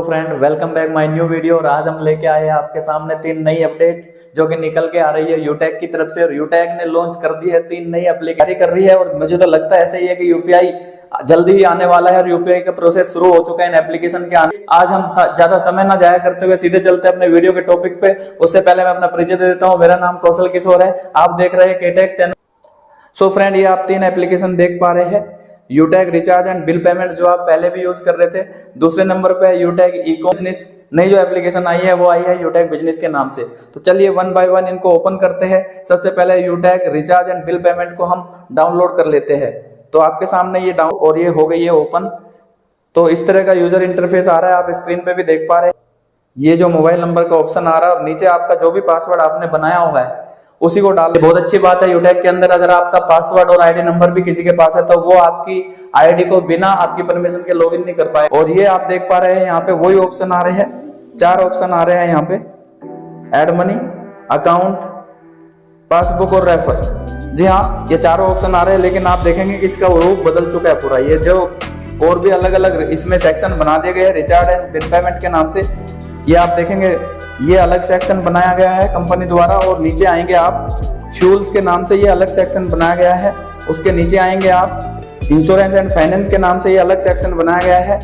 Friend welcome back my new video. और आज हम लेके आए हैं आपके सामने 3 नई अपडेट जो कि निकल के आ रही है यूटेक की तरफ से। और यूटेक ने लॉन्च कर दी है 3 नई एप्लीकेशन कर रही है और मुझे तो लगता है ऐसा ही है कि यूपीआई जल्दी ही आने वाला है और यूपीआई का प्रोसेस शुरू हो चुका है इन एप्लीकेशन के आने। आज हम ज्यादा समय ना जाया करते हुए सीधे चलते हैं अपने वीडियो के टॉपिक पे। उससे पहले मैं अपना परिचय दे देता हूँ। मेरा नाम कौशल किशोर है, आप देख रहे हैं केटेक चैनल। सो फ्रेंड, ये आप 3 एप्लीकेशन देख पा रहे हैं। यूटेक रिचार्ज एंड बिल पेमेंट जो आप पहले भी यूज कर रहे थे। दूसरे नंबर पे यूटेक इको बिजनेस, नई जो एप्लीकेशन आई है वो आई है यूटेक बिजनेस के नाम से। तो चलिए 1 बाय 1 इनको ओपन करते हैं। सबसे पहले यूटेक रिचार्ज एंड बिल पेमेंट को हम डाउनलोड कर लेते हैं। तो आपके सामने ये डाउन और ये हो गई है ओपन। तो इस तरह का यूजर इंटरफेस आ रहा है, आप स्क्रीन पे भी देख पा रहे हैं। ये जो मोबाइल नंबर का ऑप्शन आ रहा है और नीचे आपका जो भी पासवर्ड आपने बनाया हुआ है उसी को डाल। बहुत अच्छी बात है यूटेक के अंदर, अगर आपका पासवर्ड और आईडी नंबर भी किसी के पास है तो वो आपकी आईडी को बिना आपकी परमिशन के लॉगिन नहीं कर पाए। और ये आप देख पा रहे हैं यहाँ पे वही ऑप्शन आ रहे हैं, 4 ऑप्शन आ रहे हैं यहाँ पे, ऐड मनी, अकाउंट, पासबुक और रेफर। जी हाँ, ये 4 ऑप्शन आ रहे हैं, लेकिन आप देखेंगे कि इसका रूप बदल चुका है पूरा। ये जो और भी अलग अलग इसमें सेक्शन बना दिए गए हैं रिचार्ज एंड बिल पेमेंट के नाम से। ये आप देखेंगे ये अलग सेक्शन बनाया गया है कंपनी द्वारा। और नीचे आएंगे आप फ्यूल्स के नाम से, ये अलग सेक्शन बनाया गया है। उसके नीचे आएंगे आप इंश्योरेंस एंड फाइनेंस के नाम से, ये अलग सेक्शन बनाया गया है।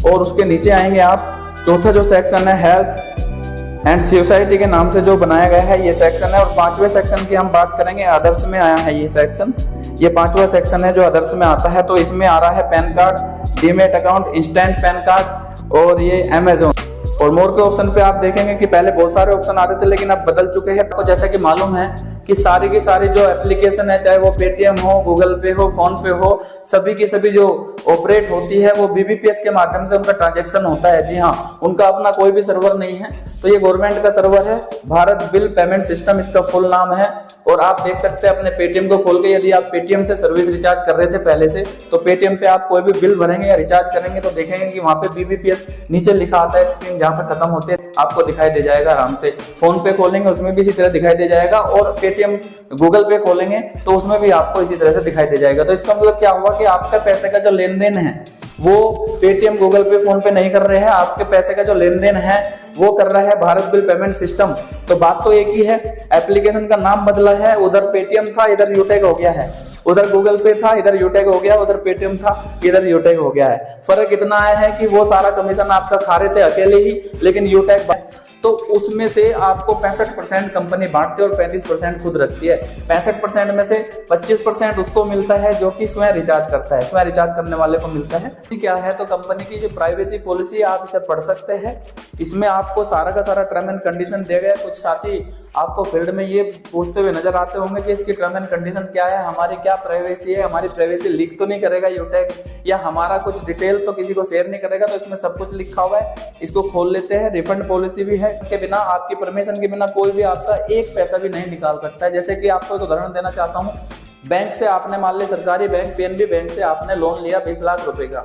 और उसके नीचे आएंगे आप चौथा जो सेक्शन है हेल्थ एंड सोसाइटी के नाम से जो बनाया गया है, ये सेक्शन है। और 5वें सेक्शन की हम बात करेंगे, अदर्स में आया है ये सेक्शन। ये 5वां सेक्शन है जो अदर्स में आता है। तो इसमें आ रहा है pan card, demat account, instant pan card और ये अमेजोन। और मोर के ऑप्शन पे आप देखेंगे कि पहले बहुत सारे ऑप्शन आते थे लेकिन अब बदल चुके हैं। आपको जैसा कि मालूम है कि सारी की सारी जो एप्लीकेशन है, चाहे वो पेटीएम हो, गूगल पे हो, फोन पे हो, सभी की सभी जो ऑपरेट होती है वो बीबीपीएस के माध्यम से उनका ट्रांजैक्शन होता है। जी हाँ, उनका अपना कोई भी सर्वर नहीं है। तो ये गवर्नमेंट का सर्वर है, भारत बिल पेमेंट सिस्टम इसका फुल नाम है। और आप देख सकते हैं अपने पेटीएम को खोल के, यदि आप पेटीएम से सर्विस रिचार्ज कर रहे थे पहले से, तो पेटीएम पे आप कोई भी बिल भरेंगे या रिचार्ज करेंगे तो देखेंगे कि वहां पे बीबीपीएस नीचे लिखा आता है, स्क्रीन जहां पे खत्म होते हैं आपको दिखाई दे जाएगा आराम से। फोन पे खोलेंगे उसमें भी इसी तरह दिखाई दे जाएगा, और पेटीएम गूगल पे खोलेंगे तो उसमें भी आपको इसी तरह से दिखाई दे जाएगा। तो इसका मतलब क्या हुआ कि आपका पैसे का जो लेन देन है वो पेटीएम, गूगल पे, फोन पे नहीं कर रहे हैं। आपके पैसे का जो लेन देन है वो कर रहा है भारत बिल पेमेंट सिस्टम। तो बात तो एक ही है, एप्लीकेशन का नाम बदला है। उधर पेटीएम था, इधर यूटेक हो गया है। उधर गूगल पे था, इधर यूटेक हो गया। उधर पेटीएम था, इधर यूटेक हो गया है। फर्क इतना आया है कि वो सारा कमीशन आपका खा रहे थे अकेले ही, लेकिन यूटेक तो उसमें से आपको 65% कंपनी बांटती है और 35% खुद रखती है। 65% में से 25% उसको मिलता है जो कि स्वयं रिचार्ज करता है, स्वयं रिचार्ज करने वाले को मिलता है। क्या है तो कंपनी की जो प्राइवेसी पॉलिसी आप इसे पढ़ सकते हैं। इसमें आपको सारा का सारा टर्म एंड कंडीशन दिया गया है। कुछ साथी आपको फील्ड में ये पूछते हुए नजर आते होंगे कि इसकी टर्म एंड कंडीशन क्या है, हमारी क्या प्राइवेसी है, हमारी प्राइवेसी लीक तो नहीं करेगा यूटेक, या हमारा कुछ डिटेल तो किसी को शेयर नहीं करेगा। तो इसमें सब कुछ लिखा हुआ है, इसको खोल लेते हैं। रिफंड पॉलिसी भी है, के बिना, आपकी परमिशन के बिना कोई भी आपका एक पैसा भी नहीं निकाल सकता है। जैसे कि आपको एक उदाहरण देना चाहता हूँ, बैंक से आपने, मान ली सरकारी बैंक पीएनबी बैंक से आपने लोन लिया 20 लाख रुपए का,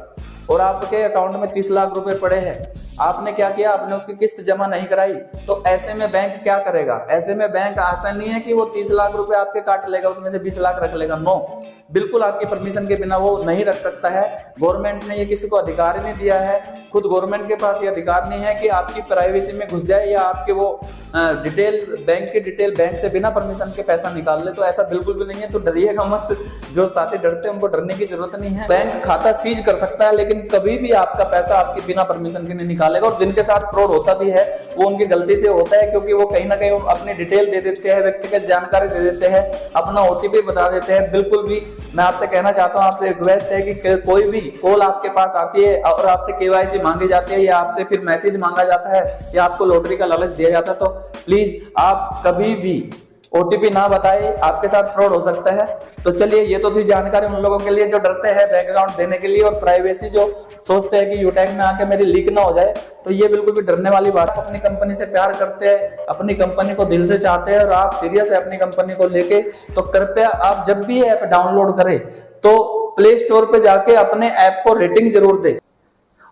और आपके अकाउंट में 30 लाख रुपए पड़े हैं। आपने क्या किया, आपने उसकी किस्त जमा नहीं कराई, तो ऐसे में बैंक क्या करेगा? ऐसे में बैंक ऐसा नहीं है कि वो 30 लाख रुपए आपके काट लेगा, उसमें से 20 लाख रख लेगा। नो, बिल्कुल आपकी परमिशन के बिना वो नहीं रख सकता है। गवर्नमेंट ने ये किसी को अधिकार ही नहीं दिया है। खुद गवर्नमेंट के पास ये अधिकार नहीं है कि आपकी प्राइवेसी में घुस जाए या आपके वो डिटेल, बैंक की डिटेल बैंक से बिना परमिशन के पैसा निकाल ले। तो ऐसा बिल्कुल भी नहीं है। तो डरिएगा मत, जो साथी डरते हैं उनको डरने की जरूरत नहीं है। बैंक खाता सीज कर सकता है लेकिन कभी भी आपका पैसा आपकी बिना परमिशन के नहीं निकालेगा। और जिनके साथ फ्रॉड होता भी है वो उनकी गलती से होता है, क्योंकि वो कहीं ना कहीं अपनी डिटेल दे देते हैं, व्यक्तिगत जानकारी दे देते हैं, अपना ओटीपी बता देते हैं। बिल्कुल भी मैं आपसे कहना चाहता हूं, आपसे रिक्वेस्ट है कि कोई भी कॉल आपके पास आती है और आपसे केवाईसी मांगी जाती है या आपसे फिर मैसेज मांगा जाता है या आपको लॉटरी का लालच दिया जाता है, तो प्लीज आप कभी भी ओटीपी ना बताए, आपके साथ फ्रॉड हो सकता है। तो चलिए, ये तो थी जानकारी उन लोगों के लिए जो डरते हैं बैंक अकाउंट देने के लिए, और प्राइवेसी जो सोचते हैं कि यूटेक में आके मेरी लीक ना हो जाए। तो ये बिल्कुल भी डरने वाली बात है। अपनी कंपनी से प्यार करते हैं, अपनी कंपनी को दिल से चाहते हैं और आप सीरियस है अपनी कंपनी को लेके, तो कृपया आप जब भी ऐप डाउनलोड करें तो प्ले स्टोर पे जाके अपने ऐप को रेटिंग जरूर दें।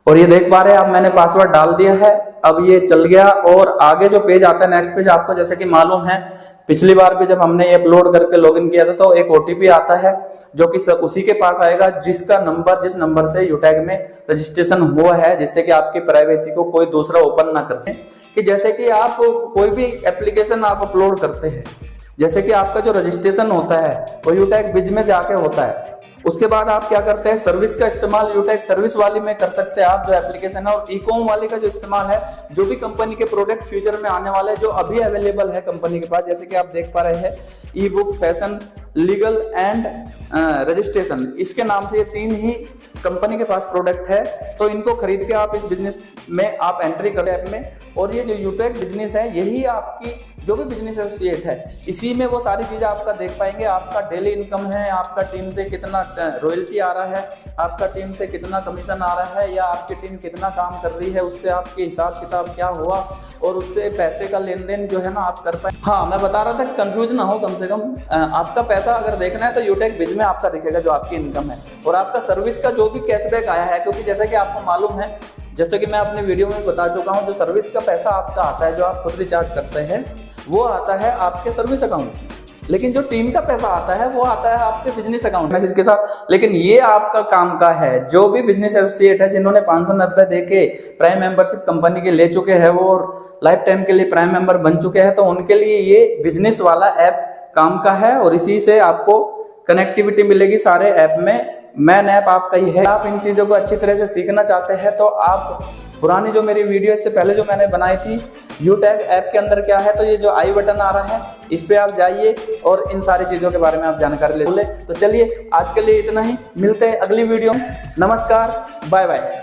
और ये देख पा रहे हैं आप, मैंने पासवर्ड डाल दिया है, अब ये चल गया। और आगे जो पेज आता है, नेक्स्ट पेज, आपको जैसे कि मालूम है पिछली बार भी जब हमने ये अपलोड करके लॉगिन किया था तो एक ओटीपी आता है जो कि उसी के पास आएगा जिस नंबर से यूटैग में रजिस्ट्रेशन हुआ है, जिससे कि आपकी प्राइवेसी को कोई दूसरा ओपन ना कर सके। कि जैसे कि आप कोई भी एप्लीकेशन आप अपलोड करते हैं, जैसे कि आपका जो रजिस्ट्रेशन होता है वो यूटैग बिज में जाके होता है, उसके बाद आप क्या करते हैं, सर्विस का इस्तेमाल यूटैग सर्विस वाली में कर सकते हैं आप जो एप्लीकेशन है। और ई-कॉम वाले का जो इस्तेमाल है, जो भी कंपनी के प्रोडक्ट फ्यूचर में आने वाले जो अभी अवेलेबल है कंपनी के पास, जैसे कि आप देख पा रहे हैं ई book, fashion, legal and registration, इसके नाम से ये 3 ही कंपनी के पास प्रोडक्ट है। तो इनको खरीद के आप इस बिजनेस में आप एंट्री करते हैं ऐप में। और ये जो यूटैग बिजनेस है, यही आपकी जो भी बिजनेस एसोसिएट है, इसी में वो सारी चीजें आपका देख पाएंगे। आपका डेली इनकम है, आपका टीम से कितना रॉयल्टी आ रहा है, आपका टीम से कितना कमीशन आ रहा है, या आपकी टीम कितना काम कर रही है, उससे आपके हिसाब किताब क्या हुआ, और उससे पैसे का लेन देन जो है ना आप कर पाए। हाँ, मैं बता रहा था कि कंफ्यूज ना हो, कम से कम आपका पैसा अगर देखना है तो यूटैग बिज में आपका दिखेगा जो आपकी इनकम है, और आपका सर्विस का जो भी कैशबैक आया है। क्योंकि जैसा कि आपको मालूम है, जैसे कि मैं अपने वीडियो में बता चुका हूं, जो सर्विस का पैसा आपका आता है, जो आप खुद रिचार्ज करते हैं, वो आता है आपके सर्विस अकाउंट, लेकिन जो टीम का पैसा आता है वो आता है आपके बिजनेस अकाउंट मैसेज के साथ। लेकिन ये आपका काम का है, जो भी बिजनेस एसोसिएट है जिन्होंने 590 देके प्राइम मेंबरशिप कंपनी के ले चुके हैं वो, और लाइफ टाइम के लिए प्राइम मेंबर बन चुके हैं, तो उनके लिए ये बिजनेस वाला ऐप काम का है। और इसी से आपको कनेक्टिविटी मिलेगी सारे ऐप में। मेन ऐप आपका ही है। आप इन चीजों को अच्छी तरह से सीखना चाहते हैं तो आप पुरानी जो मेरी वीडियो इससे पहले जो मैंने बनाई थी यूटैग ऐप के अंदर क्या है, तो ये जो आई बटन आ रहा है इस पे आप जाइए और इन सारी चीजों के बारे में आप जानकारी ले। तो चलिए आज के लिए इतना ही, मिलते हैं अगली वीडियो में। नमस्कार, बाय बाय।